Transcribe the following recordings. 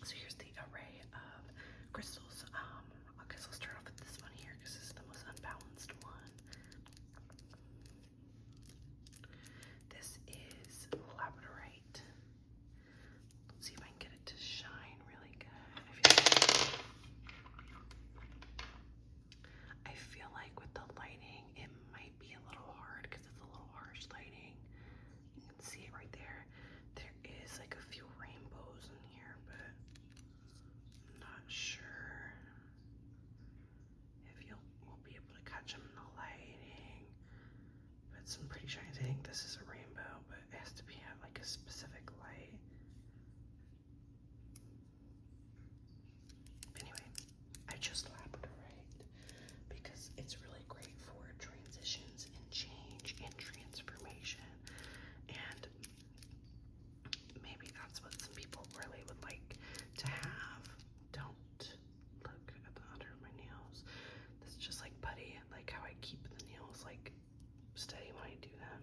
So here's the array of crystals. Okay, so let's start off with this one here because this is the most unbalanced one. This is labradorite. Let's see if I can get it to shine really good. I feel like with the lighting, it might be a little hard because it's a little harsh lighting. You can see it right there. There is like a few rainbows in here, but I'm not sure if we'll be able to catch them in the lighting. But some pretty shiny. I think this is a rainbow, but it has to be at like a specific light. Anyway, I chose labradorite because it's really great for transitions and change and transformation, and maybe that's what some people really would like to have. Don't look at the under of my nails. That's just like putty, like how I keep the nails like steady when I do them.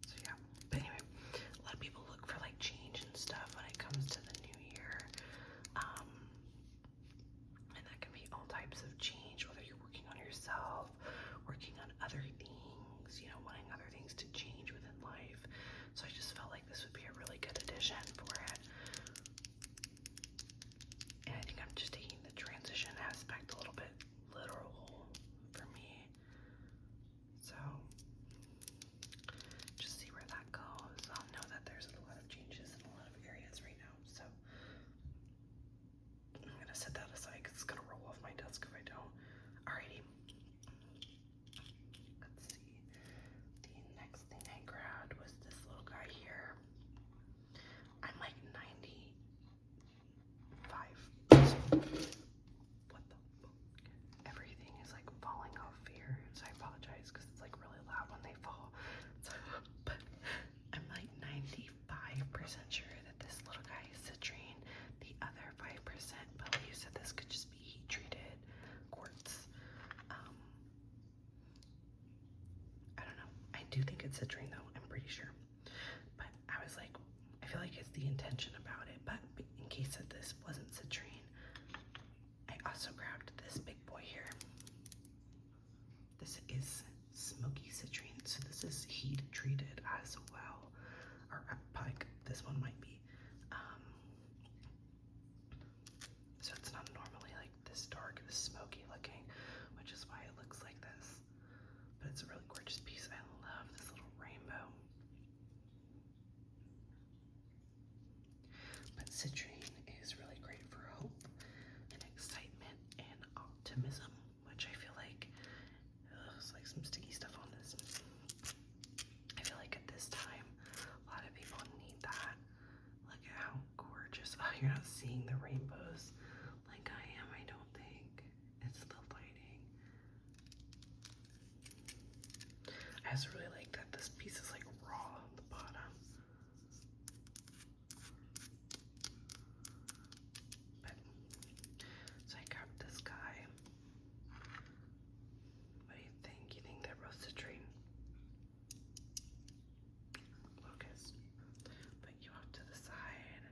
So yeah, but anyway, a lot of people look for like change and stuff when it comes to the new year. And that can be all types of change, whether you're working on yourself, working on other things, you know, wanting other things to change within life. So I just felt like this would be a really good addition for it. And I think I'm just taking the transition aspect a little bit literal for me. So just see where that goes. I'll know that there's a lot of changes in a lot of areas right now. So I'm gonna set that aside because it's gonna roll off my desk if I don't. Alrighty. Let's see. The next thing I grabbed was this little guy here. I'm like 95. What the fuck? Everything is like falling off here. So I apologize because it's like really loud when they fall. So, but I'm like 95% sure that this little guy is citrine. The other 5% believes that this could just be heat treated quartz. I don't know. I do think it's citrine though, I'm pretty sure. But I was like, I feel like it's the intention about it. But in case that this wasn't citrine, I also grabbed this big boy here. This is smoky citrine, so this is heat treated as well. Or like this one might be. So it's not normally like this dark, this smoky looking, which is why it looks like this. But it's a really gorgeous piece. I love this little rainbow. But citrine is really great for hope and excitement and optimism, which I feel like there's like some sticky stuff on this. I feel like at this time, a lot of people need that. Look at how gorgeous. Oh, you're not seeing the rainbows like I am, I don't think. It's the lighting. I just really like that this piece is like raw on the bottom. But, so I grabbed this guy. What do you think? You think they're both citrine? Focus. Put you off to the side.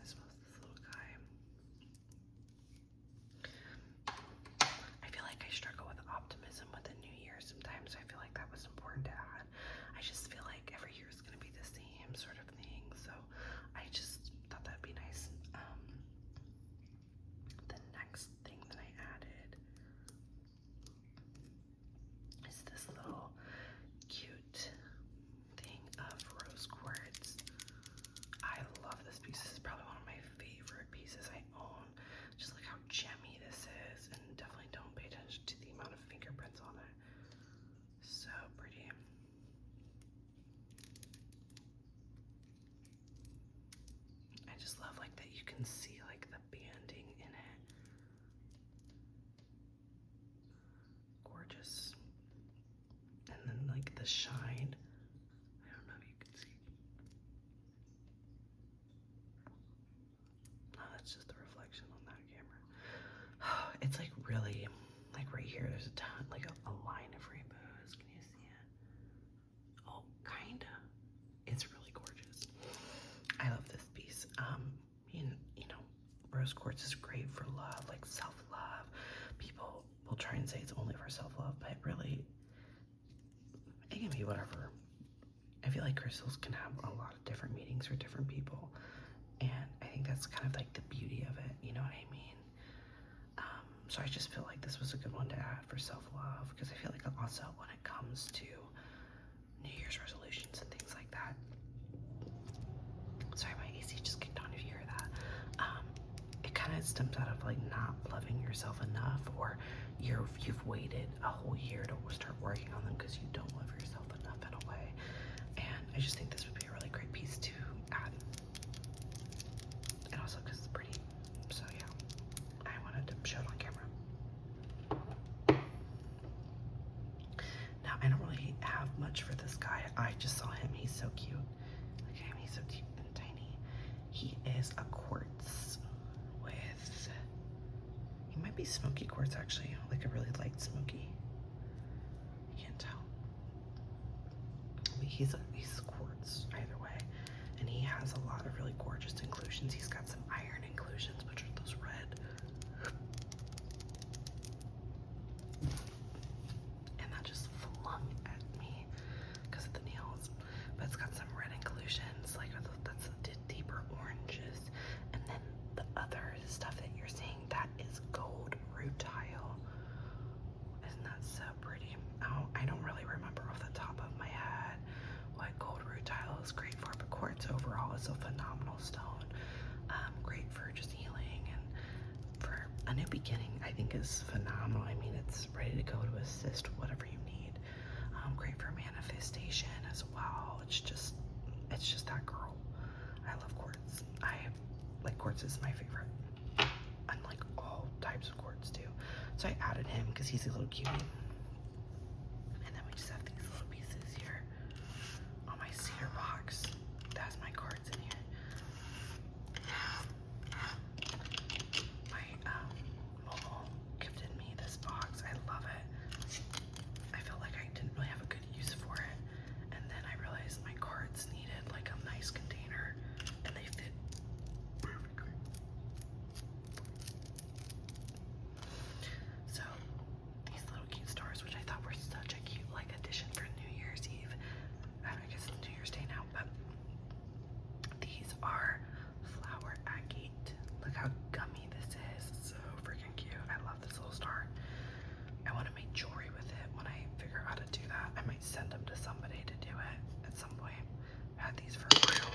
As well as this little guy. I feel like I struggle with optimism with the new year sometimes. I feel like that was important to add. I just feel like every year is going to be the same sort of thing. So I just thought that'd be nice. The next thing that I added is this little cute thing of rose quartz. I love this piece. This is probably one of my favorite pieces I own. Just look how gemmy this is, and definitely don't pay attention to the amount of fingerprints on it. So pretty. I just love like that you can see like the banding in it. Gorgeous. And then like the shine. I don't know if you can see. Oh, that's just the reflection on that camera. It's like really, like right here, there's a ton, like a line of rainbows. Can you see it? Oh, kinda. It's really gorgeous. I love this piece. rose quartz is great for love, like self-love. People will try and say it's only for self-love, but really, it can be whatever. I feel like crystals can have a lot of different meanings for different people, and I think that's kind of like the beauty of it, you know what I mean? So I just feel like this was a good one to add for self-love, because I feel like also when it comes to New Year's resolutions and things like that. Sorry, my AC just kicked on if you hear that. It kind of stems out of like not loving yourself enough, or you've waited a whole year to start working on them because you don't love yourself enough in a way. And I just think this would be a really great piece to add. And also because it's pretty. So yeah, I wanted to show it on camera. Now, I don't really have much for this guy. I just saw him. He's so cute. Look at him. He's so cute and tiny. He is a quartz with, he might be smoky quartz actually, like a really light smoky. I can't tell. But he's quartz either way. And he has a lot of really gorgeous inclusions. He's got some iron inclusions, which are those red. And that just flung at me because of the nails. But it's got some red inclusions, like that's the deeper oranges. And then the other stuff that you're seeing, that is gold rutile. Isn't that so pretty? Oh, I don't really remember off the top of my head what gold rutile is great for, but quartz overall is a phenomenal stone. Great for just healing, and for a new beginning, I think is phenomenal. I mean, it's ready to go to assist whatever you need. Great for manifestation as well. It's just that girl. I love quartz. Quartz is my favorite. I like all types of quartz too. So I added him because he's a little cutie. And then we just have these little pieces here on my cedar box. That has my cards in here. My Momo gifted me this box. I love it. I felt like I didn't really have a good use for it. And then I realized my cards needed like a nice container, and they fit perfectly. So these little cute stars, which I thought were such a cute like addition for New Year's Eve. I guess it's New Year's Day now, but these are flower agate. Look how gummy this is. It's so freaking cute. I love this little star. I want to make jewelry with it when I figure out how to do that. I might send them to somebody to do it at some point. I had these for a while.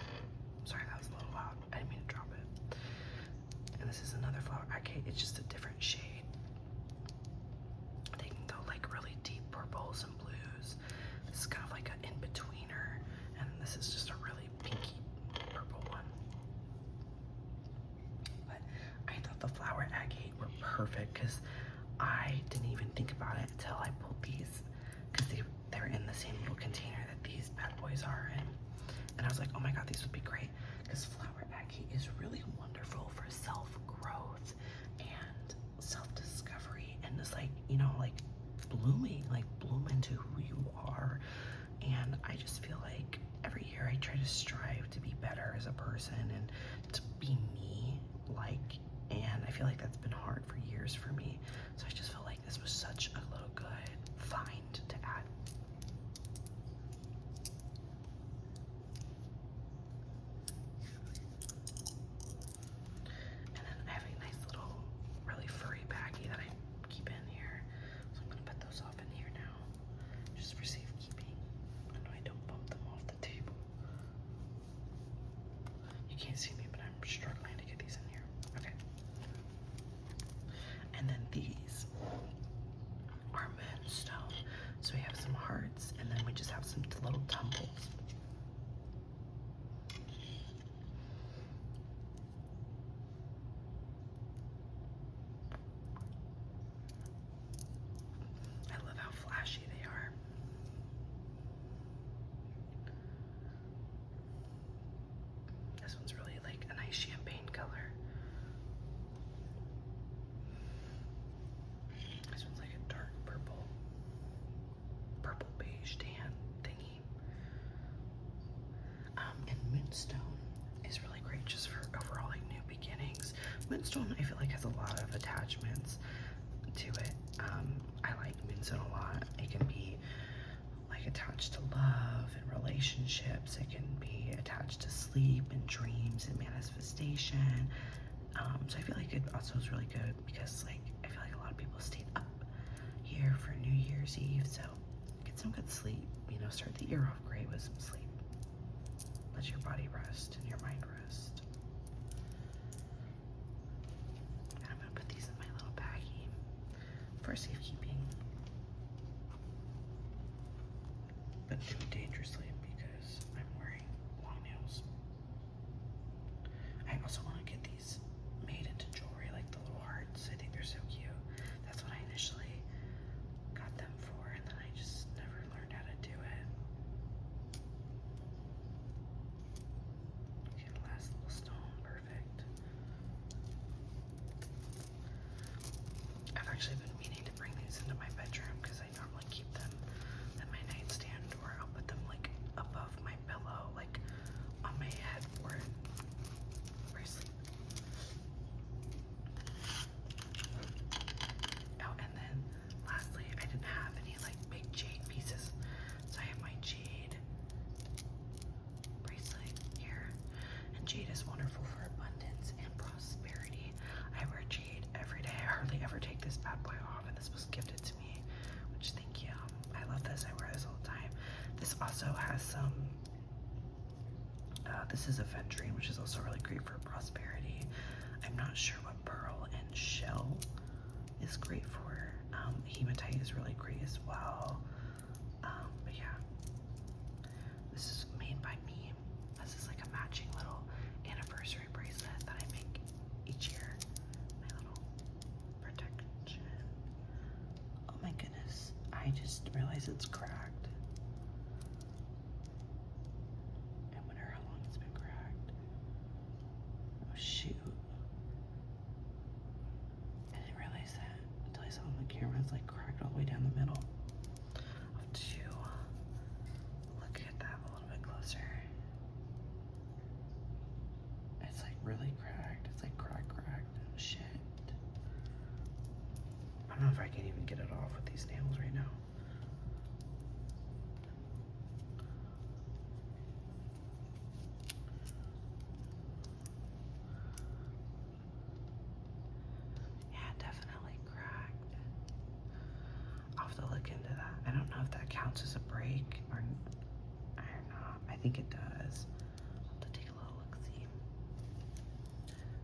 Sorry, that was a little loud. I didn't mean to drop it. And this is another flower agate. It's just a different shade. They can go like really deep purples and blues. This is kind of like an in-betweener. And this is just a really pinky purple one. But I thought the flower agate were perfect because I didn't even think about it until I pulled these, because they're in the same little container that these bad boys are in. And I was like, oh my god, these would be great, because flower agate is really wonderful for self-growth and self-discovery and just like, you know, like blooming, like bloom into who you are. And I just feel like every year I try to strive to be better as a person and to be me, like, and I feel like that's been hard for years for me. So I just felt like this was such a little good find to add. And then I have a nice little really furry baggie that I keep in here. So I'm gonna put those off in here now, just for safekeeping. I know I don't bump them off the table. You can't see me, but I'm struggling to get these in here. Okay. And then these are moonstone. So we have some hearts, and then we just have some little tumbles. I love how flashy they are. This one's really like a nice champagne color. This one's like a dark purple beige tan thingy. And moonstone is really great just for overall like new beginnings. Moonstone, I feel like, has a lot of attachments to it. I like moonstone a lot. It can be like attached to love and relationships. It can be attached to sleep and dreams and manifestation. So I feel like it also is really good because, like, I feel like a lot of people stayed up here for New Year's Eve, so get some good sleep. You know, start the year off great with some sleep. Let your body rest and your mind rest. And I'm gonna put these in my little baggie for safekeeping, but do it dangerously because I'm wearing long nails. I also want to get these made into jewelry, like the little hearts. I think they're so cute. That's what I initially got them for, and then I just never learned how to do it. Okay, the last little stone, perfect. I've actually been meaning to bring these into my bedroom because I normally keep them in my nightstand, or I'll put them like above my pillow, like on my headboard where I sleep. Oh, and then lastly, I didn't have any like big jade pieces, so I have my jade bracelet here. And jade is wonderful for abundance and prosperity. I wear jade every day. I hardly ever take this bad boy off, and this was gifted to me, which, thank you. I love this. I wear this all the time. This also has some, this is aventurine, which is also really great for prosperity. I'm not sure what pearl and shell is great for. Hematite is really great as well. But yeah, this is made by me. This is like a matching little anniversary bracelet that I make each year. My little protection. Oh my goodness, I just realized it's cracked. I wonder how long it's been cracked. Oh shoot. I didn't realize that until I saw on the camera. It's like cracked all the way down the middle. I'll have to look at that a little bit closer. It's like really cracked. It's like cracked. Shit. I don't know if I can even get it off with these nails right now. Yeah, definitely cracked. I'll have to look into that. I don't know if that counts as a break or not. I think it does. I'll have to take a little look-see.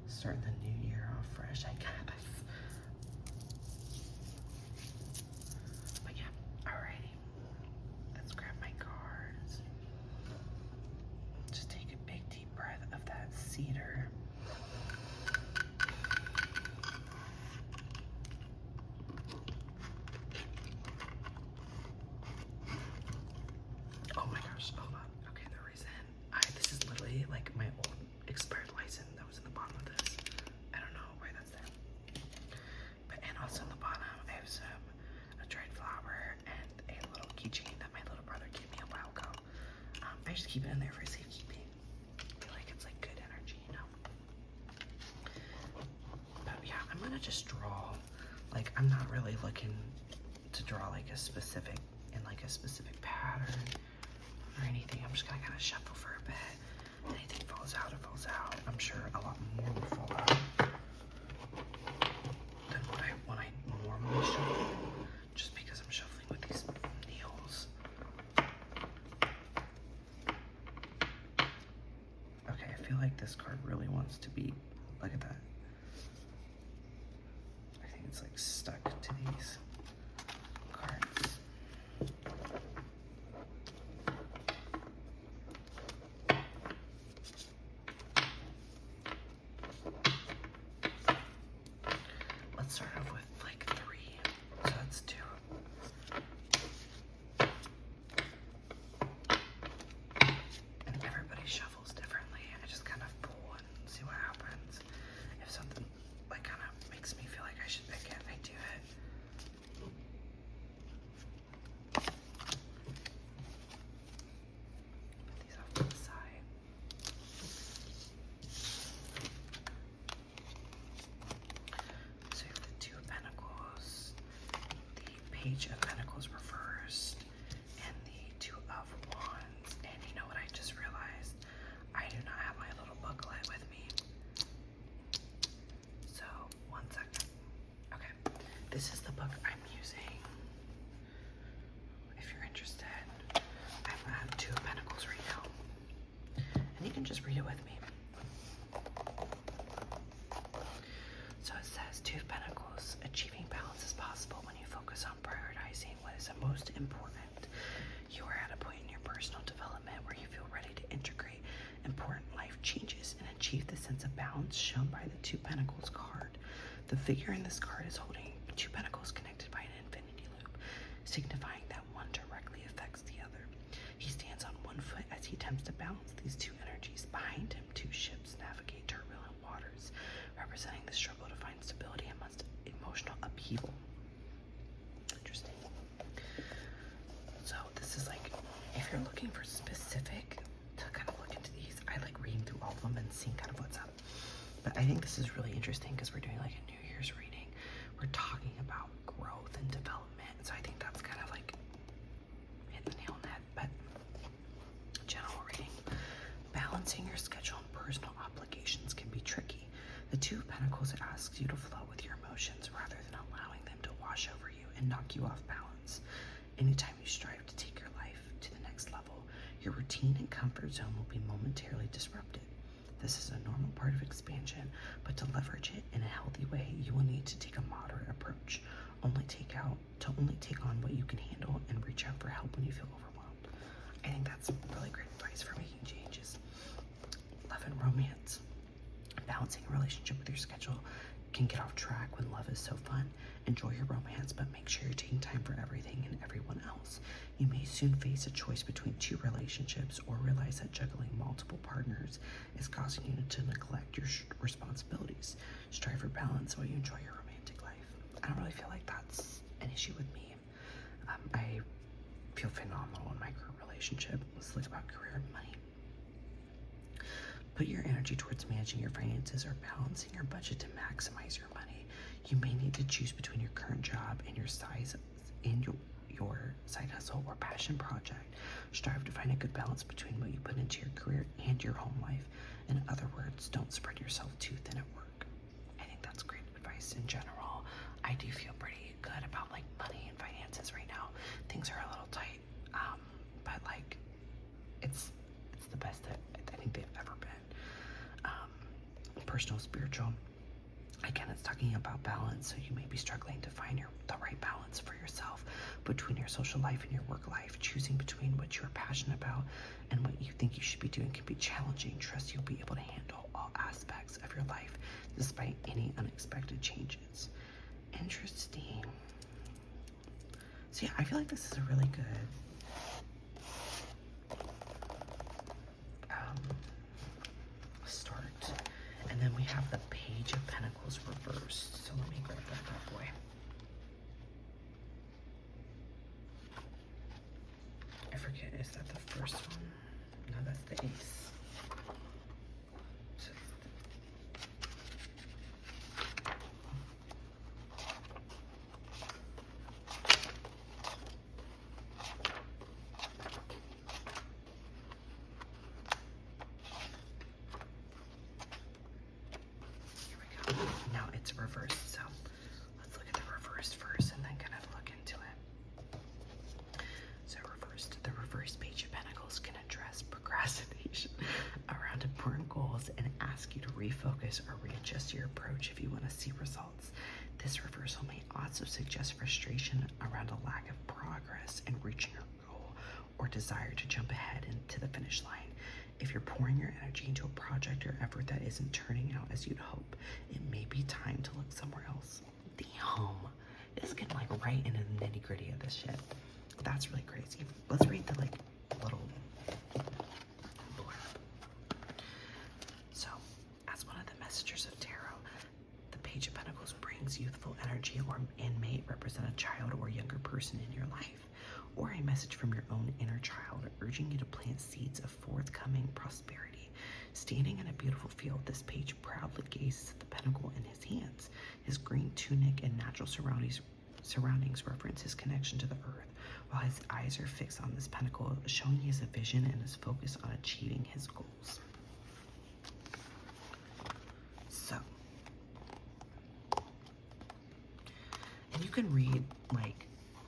Starting the new year off fresh, I guess. But yeah, alrighty. Let's grab my cards. Just take a big deep breath of that cedar. Oh my gosh, hold on. Okay, the reason this is literally like my old expired license that was in the bottom of this. I don't know why that's there. But, and also in the bottom, I have a dried flower and a little keychain that my little brother gave me a while ago. I just keep it in there for safekeeping. I feel like it's like good energy, you know? But yeah, I'm gonna just draw. Like, I'm not really looking to draw like a specific pattern or anything. I'm just gonna kind of shuffle for a bit. Anything falls out, it falls out. I'm sure a lot more will fall out than when I normally shuffle, just because I'm shuffling with these needles. Okay, I feel like this card really wants to be, look at that. I think it's like stuck to these cards. Page of Pentacles reversed and the Two of Wands. And you know what I just realized? I do not have my little booklet with me. So, one second. Okay, this is the book I'm using. If you're interested, I have Two of Pentacles right now. And you can just read it with me. So it says, Two of Pentacles, achieving balance is possible when you focus on prioritizing what is the most important. You are at a point in your personal development where you feel ready to integrate important life changes and achieve the sense of balance shown by the Two Pentacles card. The figure in this card is holding two pentacles connected by an infinity loop, signifying that one directly affects the other. He stands on one foot as he attempts to balance these two energies. Behind him, two ships navigate turbulent waters, representing the struggle to find stability amidst emotional upheaval. Interesting. So this is like, if you're looking for specific to kind of look into these, I like reading through all of them and seeing kind of what's up. But I think this is really interesting because we're doing like a New Year's reading. We're talking about growth and development. So I think that's kind of like hitting the nail on the head. But general reading, balancing your schedule and personal obligations can be tricky. The Two of Pentacles asks you to flow with your emotions rather than allowing them to wash over you and knock you off balance. Anytime you strive to take your life to the next level, your routine and comfort zone will be momentarily disrupted. This is a normal part of expansion, but to leverage it in a healthy way, you will need to take a moderate approach. Only take on what you can handle and reach out for help when you feel overwhelmed. I think that's really great advice for making changes. Love and romance. Balancing a relationship with your schedule can get off track when love is so fun. Enjoy your romance, but make sure you're taking time for everything and everyone else. You may soon face a choice between two relationships or realize that juggling multiple partners is causing you to neglect your responsibilities. Strive for balance while you enjoy your romantic life. I don't really feel like that's an issue with me. I feel phenomenal in my current relationship. Let's look about career and money. Put your energy towards managing your finances or balancing your budget to maximize your money. You may need to choose between your current job and your your side hustle or passion project. Strive to find a good balance between what you put into your career and your home life. In other words, don't spread yourself too thin at work. I think that's great advice in general. I do feel pretty good about like money and finances right now. Things are a little tight, but like it's the best that I think they've ever been. Personal, spiritual. Again, it's talking about balance, so you may be struggling to find the right balance for yourself between your social life and your work life. Choosing between what you're passionate about and what you think you should be doing can be challenging. Trust you'll be able to handle all aspects of your life despite any unexpected changes. Interesting. So yeah, I feel like this is a really good start. And then we have the Page of Pentacles reversed. So let me grab that bad boy. I forget, is that the first one? No, that's the Ace. Now it's reversed, so let's look at the reverse first and then kind of look into it. So the reverse Page of Pentacles can address procrastination around important goals and ask you to refocus or readjust your approach if you want to see results. This reversal may also suggest frustration around a lack of progress in reaching your goal or desire to jump ahead into the finish line. If you're pouring your energy into a project or effort that isn't turning out as you'd hope, it may be time to look somewhere else. Damn. This is getting like right into the nitty gritty of this shit. That's really crazy. Let's read the like little blurb. So, as one of the messengers of tarot, the Page of Pentacles brings youthful energy and may represent a child or younger person in your life, or a message from your own inner child urging you to plant seeds of forthcoming prosperity. Standing in a beautiful field, this page proudly gazes at the pentacle in his hands. His green tunic and natural surroundings surroundings reference his connection to the earth, while his eyes are fixed on this pentacle, showing he has a vision and is focused on achieving his goals. So, and you can read like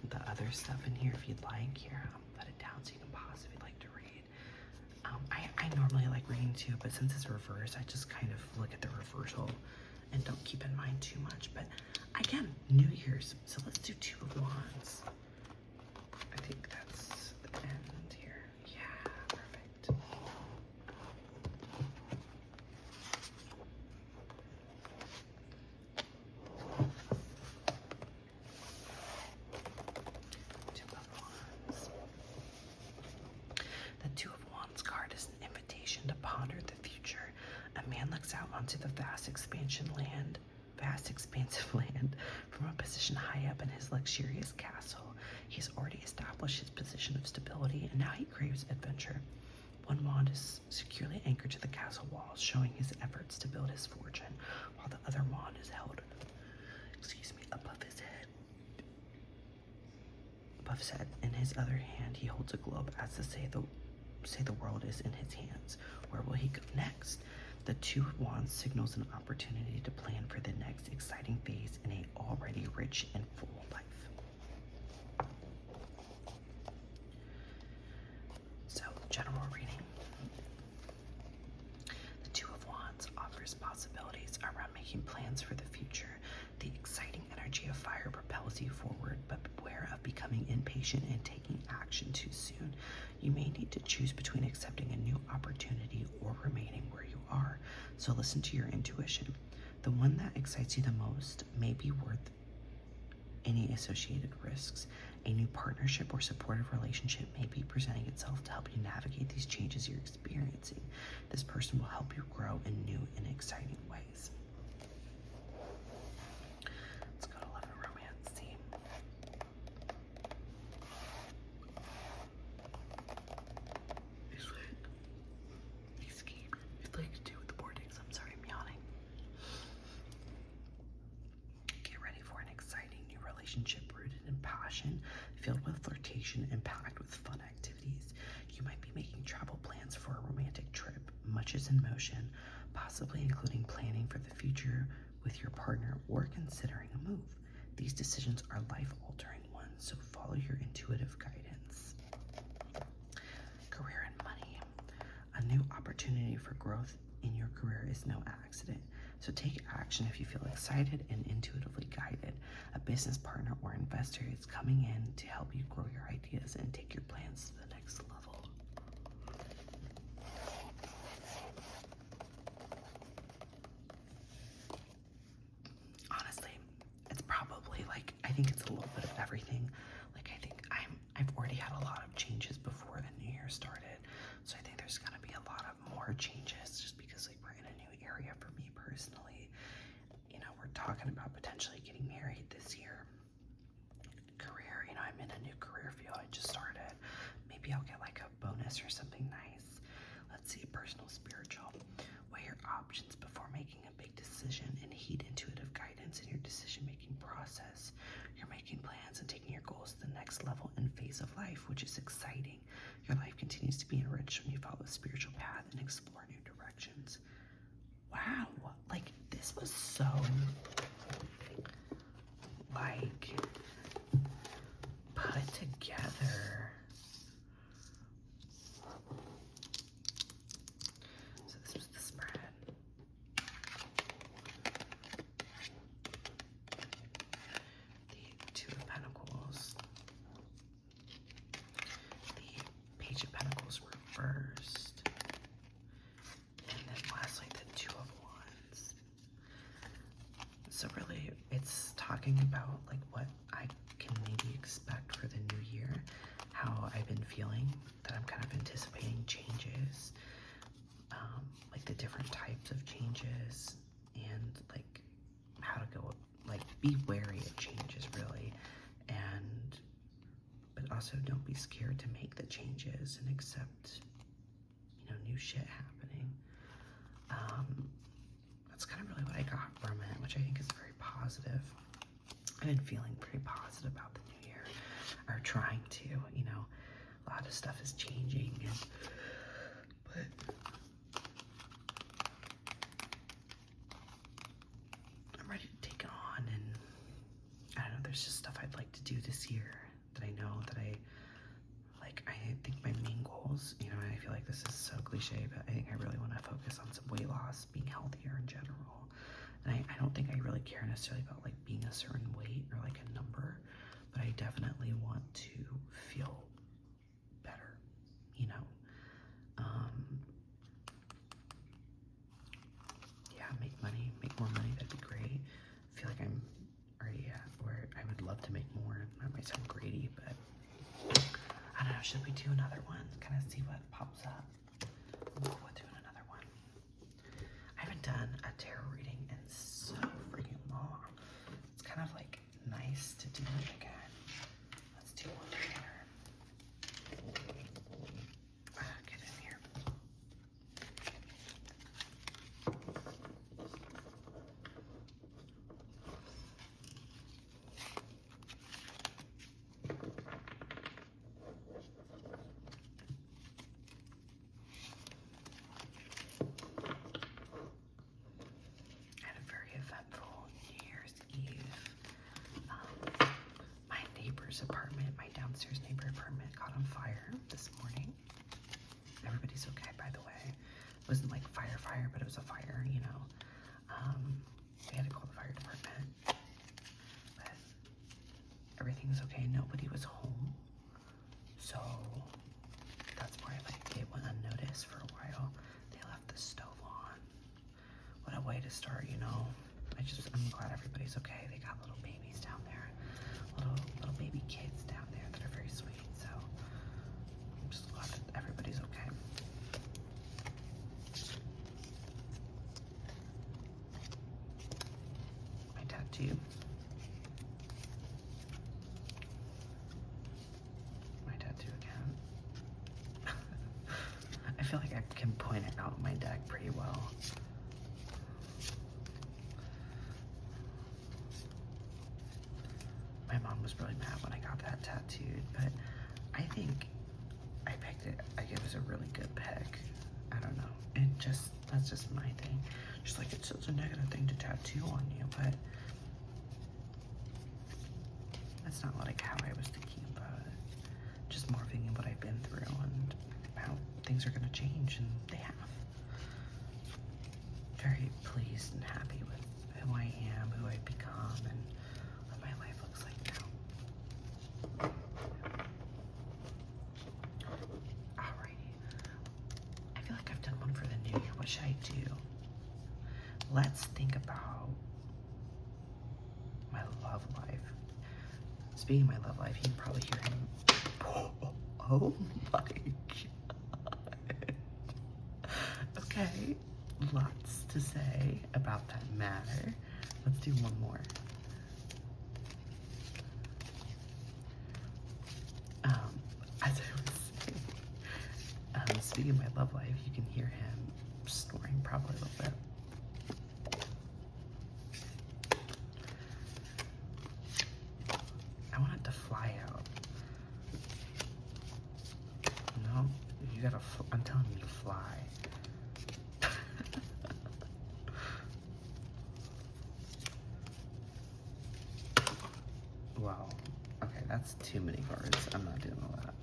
the other stuff in here if you'd like. Here, I'll put it down so you can pause if you'd like to read. I normally like reading too, but since it's reversed, I just kind of look at the reversal and don't keep in mind too much. But again, New Year's, so let's do Two of Wands. I think that's the end here. Yeah, perfect. Two of Wands. The Two of Wands card is an invitation to ponder the future. A man looks out onto the vast expansive land from a position high up in his luxurious castle. He has already established his position of stability, and now he craves adventure. One wand is securely anchored to the castle walls, showing his efforts to build his fortune, while the other wand is held, above his head. In his other hand, he holds a globe, as to say the world is in his hands. Where will he go next? The Two of Wands signals an opportunity to plan for the next exciting phase in a already rich and full life. So, general reading. The Two of Wands offers possibilities around making plans for the future. The exciting energy of fire propels you forward, but beware of becoming impatient and taking action too soon. You may need to choose between accepting a new opportunity or remaining where you are, so listen to your intuition. The one that excites you the most may be worth any associated risks. A new partnership or supportive relationship may be presenting itself to help you navigate these changes you're experiencing. This person will help you grow in new and exciting ways. Let's go to love and romance. See. It's like to do with the boardings. I'm sorry, I'm yawning. Get ready for an exciting new relationship rooted in passion, filled with flirtation, and packed with fun activities. You might be making travel plans for a romantic trip. Much is in motion, possibly including planning for the future with your partner or considering a move. These decisions are life-altering ones, so follow your intuitive guidance. Career and money. A new opportunity for growth in your career is no accident, so take action if you feel excited and intuitively guided. A business partner or investor is coming in to help you grow your ideas and take your plans to the next level. Honestly, it's probably like, I think it's a little bit of everything. Like, I think I've already had a lot of changes before the new year started, so I think there's gonna be a lot of more changes just because like we're in a new area for me personally. You know, we're talking about potentially getting married this year. Career, you know, I'm in a new career field. I just started. Maybe I'll get like a bonus or something nice. Let's see, personal, spiritual. Weigh your options before making a big decision and heed intuitive guidance in your decision-making process. You're making plans and taking your goals to the next level and phase of life, which is exciting. Your life continues to be enriched when you follow a spiritual path and explore new directions. Wow, like this was so like put together. So this was the spread. The Two of Pentacles. The Page of Pentacles reversed. And then lastly, the Two of Wands. So really, it's talking about like what I can maybe expect for the new year, how I've been feeling, that I'm kind of anticipating changes, like the different types of changes, and like how to go, like be wary of changes really, and but also don't be scared to make the changes and accept, you know, new shit happening. That's kind of really what I got from it, which I think is very positive. I've been feeling pretty positive about the new year, or trying to, you know. A lot of stuff is changing, but I'm ready to take it on, and I don't know, there's just stuff I'd like to do this year that I know that I think my main goals, you know, and I feel like this is so cliche, but I think I really want to focus on some weight loss, being healthier in general. And I don't think I really care necessarily about like being a certain weight or like a number, but I definitely want to feel better, you know. Yeah, make more money, that'd be great. I feel like I'm already at where I would love to make more. That might sound greedy, but I don't know, should we do another one? Kind of see what pops up. We'll do another one. I haven't done a tarot reading in so freaking long. It's kind of like nice to do it again. Let's do one together. Get in here. Apartment, my downstairs neighbor apartment caught on fire this morning. Everybody's okay, by the way. It wasn't like fire, but it was a fire, you know. We had to call the fire department, but everything's okay. Nobody was home, so that's why like it went unnoticed for a while. They left the stove on. What a way to start, you know. I'm glad everybody's okay. They got little babies down there. Little baby kids down there that are very sweet, so I'm just glad that everybody's okay. My tattoo. My tattoo again. I feel like I can point it out in my deck pretty well. My mom was really mad when I got that tattooed, but I think I picked it, like it was a really good pick. I don't know, that's just my thing. Just like it's such a negative thing to tattoo on you, but that's not like how I was thinking about it. Just more thinking what I've been through and how things are gonna change, and they have. Very pleased and happy with who I am, who I've become, and what my life looks like now. Alrighty. I feel like I've done one for the new year. What should I do? Let's think about my love life. Speaking of my love life, you can probably hear him. Oh my god. Okay, lots to say about that matter. Let's do one more. As I was saying, speaking of my love life, you can hear him snoring probably a little bit. I want it to fly out. No, you gotta, I'm telling you to fly. Wow. Okay, that's too many cards. I'm not doing all that.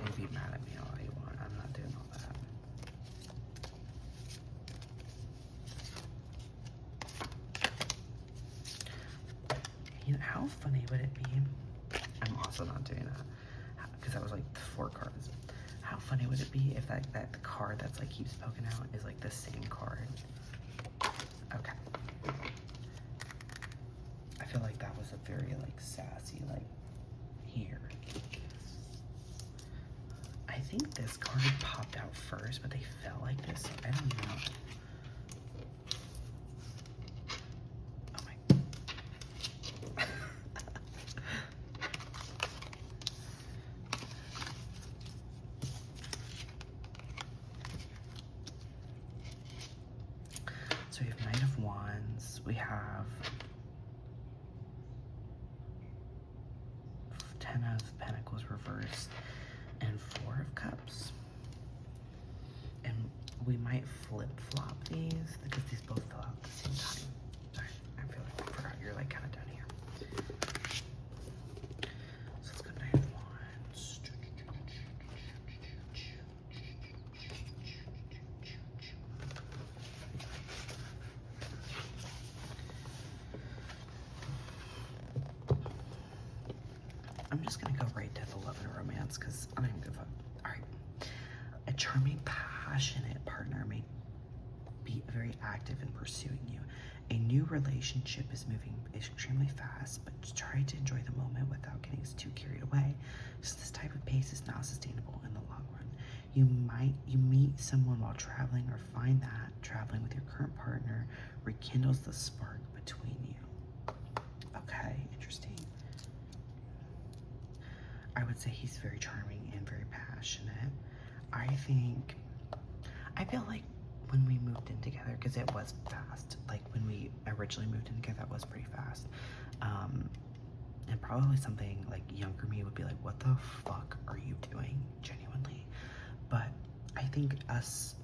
You be mad at me all you want. I'm not doing all that. You know, how funny would it be? I'm also not doing that because that was like 4 cards. How funny would it be if that card that's like keeps poking out is like the same card? Okay. I feel like that was a very like sassy like here. I think this card popped out first, but they fell like this, so I don't know. Oh my. So we have Knight of of Wands. We have Ten of Pentacles reversed and Four of Cups. And we might flip-flop these because these both fell out at the same time. Sorry, I feel like I forgot you're like kind of down here. So let's go Knight of Wands. I'm just gonna go right to the love and romance because I don't even give a fuck. Alright. A charming, passionate partner may be very active in pursuing you. A new relationship is moving extremely fast, but try to enjoy the moment without getting too carried away. So this type of pace is not sustainable in the long run. You meet someone while traveling or find that traveling with your current partner rekindles the spark between you. Okay, interesting. I would say he's very charming and very passionate. I feel like when we moved in together, because it was fast, like when we originally moved in together, that was pretty fast. And probably something like younger me would be like, what the fuck are you doing, genuinely? But I think us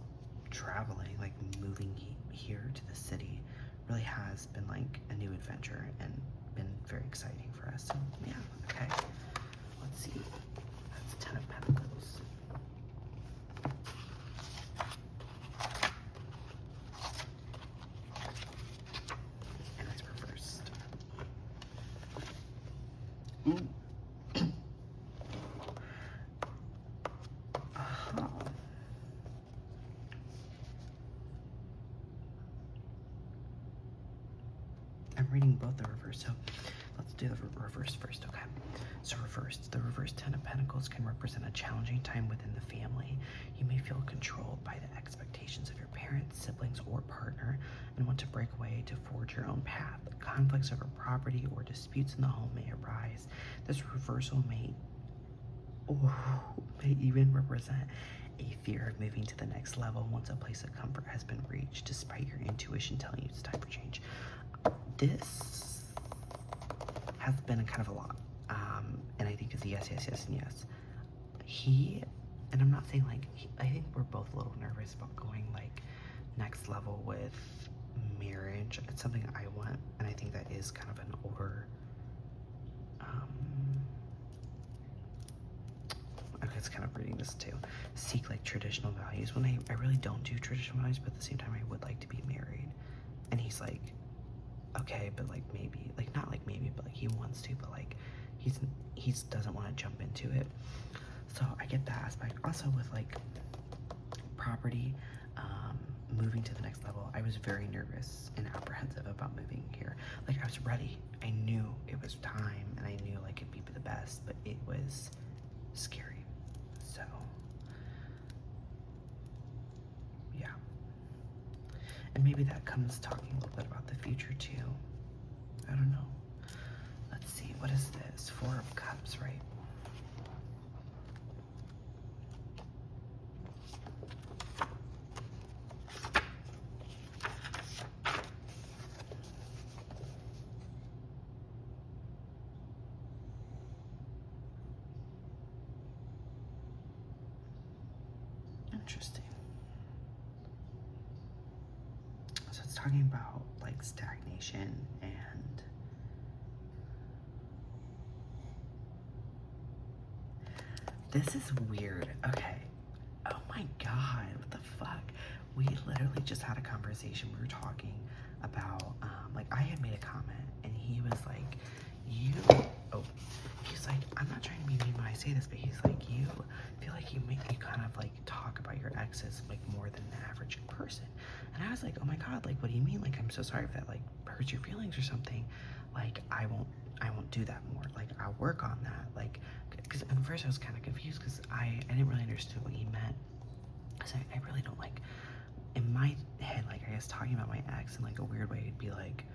traveling, like moving here to the city, really has been like a new adventure and been very exciting for us. So yeah, okay. Let's see. That's Ten of Pentacles. And it's reversed. I'm reading both the reverse, so let's do the reverse first, okay? So reversed, the reverse Ten of Pentacles can represent a challenging time within the family. You may feel controlled by the expectations of your parents, siblings, or partner and want to break away to forge your own path. Conflicts over property or disputes in the home may arise. This reversal may even represent a fear of moving to the next level once a place of comfort has been reached, despite your intuition telling you it's time for change. This has been a kind of a lot. And I think it's a yes, yes, yes, and yes. And I'm not saying like, I think we're both a little nervous about going like next level with marriage. It's something I want, and I think that is kind of an older, okay, it's kind of reading this too. Seek like traditional values when I really don't do traditional values, but at the same time I would like to be married. And he's like, okay, but like maybe, like not like maybe, but like he wants to, but like he doesn't want to jump into it. So I get that aspect. Also with like property, moving to the next level, I was very nervous and apprehensive about moving here. Like I was ready. I knew it was time and I knew like it'd be the best, but it was scary. So yeah. And maybe that comes talking a little bit about the future too. I don't know. Let's see, what is this? Four of Cups, right? Interesting. So it's talking about like stagnation and this is weird. Okay. Oh my God, what the fuck? We literally just had a conversation. We were talking about, like I had made a comment and he was like, he's like, I'm not trying to be mean when I say this, but he's like, you feel like you kind of like talk about your exes like more than the average person. And I was like, oh my God, like, what do you mean? Like, I'm so sorry if that like hurts your feelings or something. Like, I won't do that more. Like, I'll work on that. Like, because at first I was kind of confused because I didn't really understand what he meant. So I really don't like, in my head, like, I guess talking about my ex in like a weird way would be like,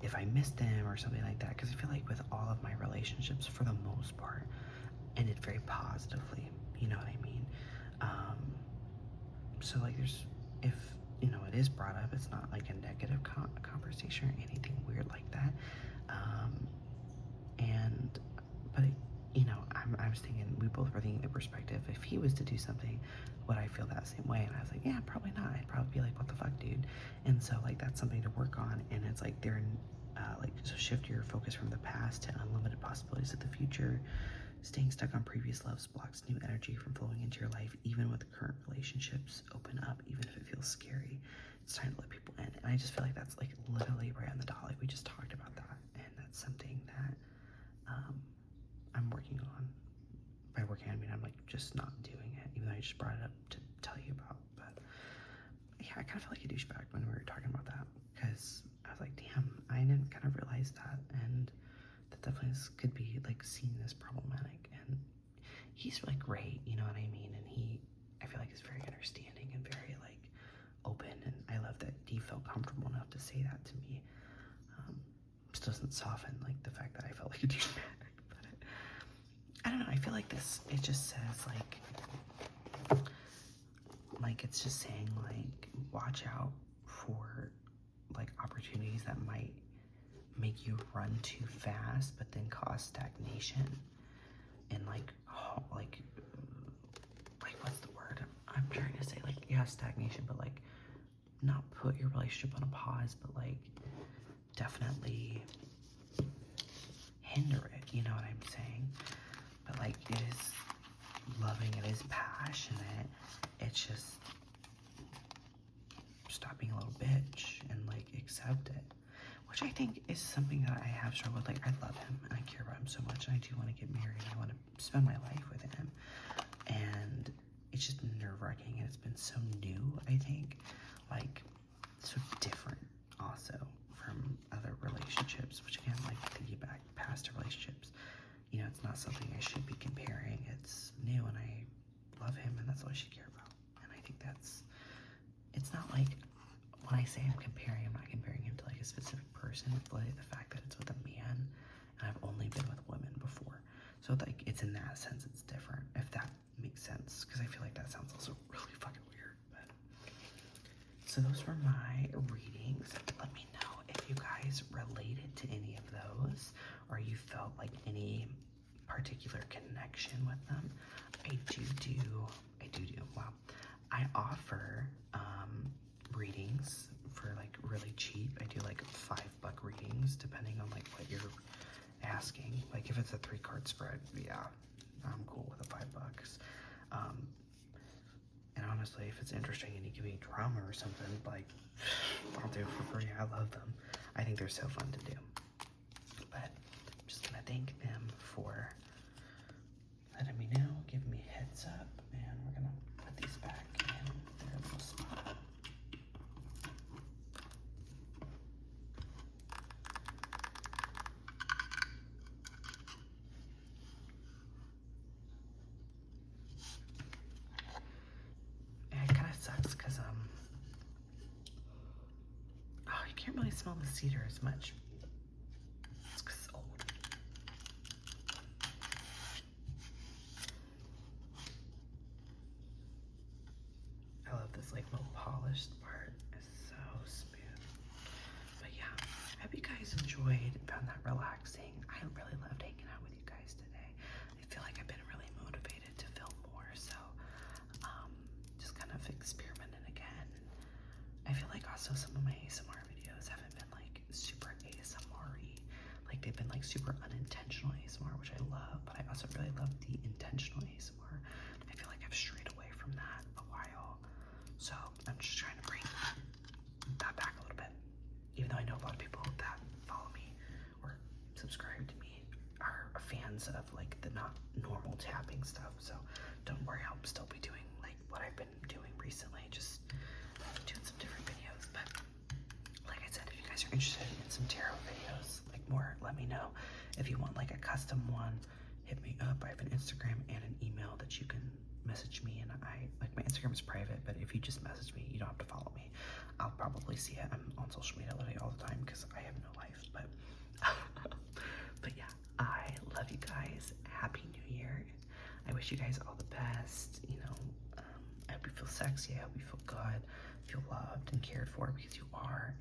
if I missed him or something like that. Because I feel like with all of my relationships, for the most part, ended very positively. You know what I mean? So like, if you know, it is brought up. It's not like a negative conversation or anything weird like that. Um, and, but, you know, I was thinking, we both were thinking the perspective, if he was to do something, would I feel that same way? And I was like, yeah, probably not. I'd probably be like, what the fuck, dude? And so, like, that's something to work on. And it's like, like, so shift your focus from the past to unlimited possibilities of the future. Staying stuck on previous loves blocks new energy from flowing into your life, even with current relationships. Open up, even if it feels scary. It's time to let people in. And I just feel like that's like literally right on the dot. Like we just talked about that. And that's something that I'm working on. By working on, I mean I'm like just not doing it, even though I just brought it up to tell you about. But yeah, I kind of feel like a douchebag when we were talking about that, because I was like, damn, I didn't kind of realize that. And that definitely could be like seen as problematic. And he's really great, you know what I mean? And I feel like is very understanding and very like open. And I love that he felt comfortable enough to say that to me. Still doesn't soften like the fact that I felt like a douchebag. But I don't know. I feel like it just says like it's just saying like watch out for like opportunities that might make you run too fast, but then cause stagnation. And like what's the word I'm trying to say? Like, yeah, stagnation, but like not put your relationship on a pause, but like definitely hinder it. You know what I'm saying? But like it is loving, it is passionate. It's just stop being a little bitch and like accept it. Which I think is something that I have struggled with. Like, I love him and I care about him so much, and I do want to get married. I want to spend my life with him, and it's just nerve-wracking, and it's been so new. I think, like, so different also from other relationships. Which again, like thinking back past relationships, you know, it's not something I should be comparing. It's new, and I love him, and that's all I should care about. And I think it's not like, when I say I'm not comparing him to like a specific person. It's like the fact that it's with a man, and I've only been with women before. So like it's in that sense it's different, if that makes sense, because I feel like that sounds also really fucking weird. But so those were my readings. Let me know if you guys related to any of those, or you felt like any particular connection with them. I do. Wow. I offer readings for like really cheap. I do like $5 readings depending on like what you're asking. Like if it's a 3-card spread, yeah, I'm cool with the $5. And honestly, if it's interesting and you give me drama or something, like I'll do it for free. I love them. I think they're so fun to do. But I'm just gonna thank them for letting me know, giving me a heads up, and we're gonna put these back in their little spot. And it kind of sucks because you can't really smell the cedar as much. It's because it's old. I love this like little polished part. It's so smooth. But yeah, I hope you guys enjoyed, found that relaxing. I really loved hanging out with you guys today. I feel like I've been really motivated to film more, so just kind of experimenting again. I feel like also some of my ASMR videos haven't been like super ASMR-y. Like they've been like super unintentional ASMR, which I love, but I also really love the intentional ASMR. I feel like I've strayed away from that a while. So I'm just trying to bring that back a little bit. Even though I know a lot of people that follow me or subscribe to me are fans of like the not normal tapping stuff. So don't worry, I'll still be doing like what I've been doing recently, just doing some different videos. But like I said, if you guys are interested in some tarot videos, like more, let me know. If you want like a custom one, hit me up. I have an Instagram and an email that you can message me, and my Instagram is private, but if you just message me, you don't have to follow me. I'll probably see it. I'm on social media literally all the time because I have no life. But but yeah, I love you guys. Happy New Year. I wish you guys all the best. You know, I hope you feel sexy. I hope you feel good. feel loved and cared for because you are,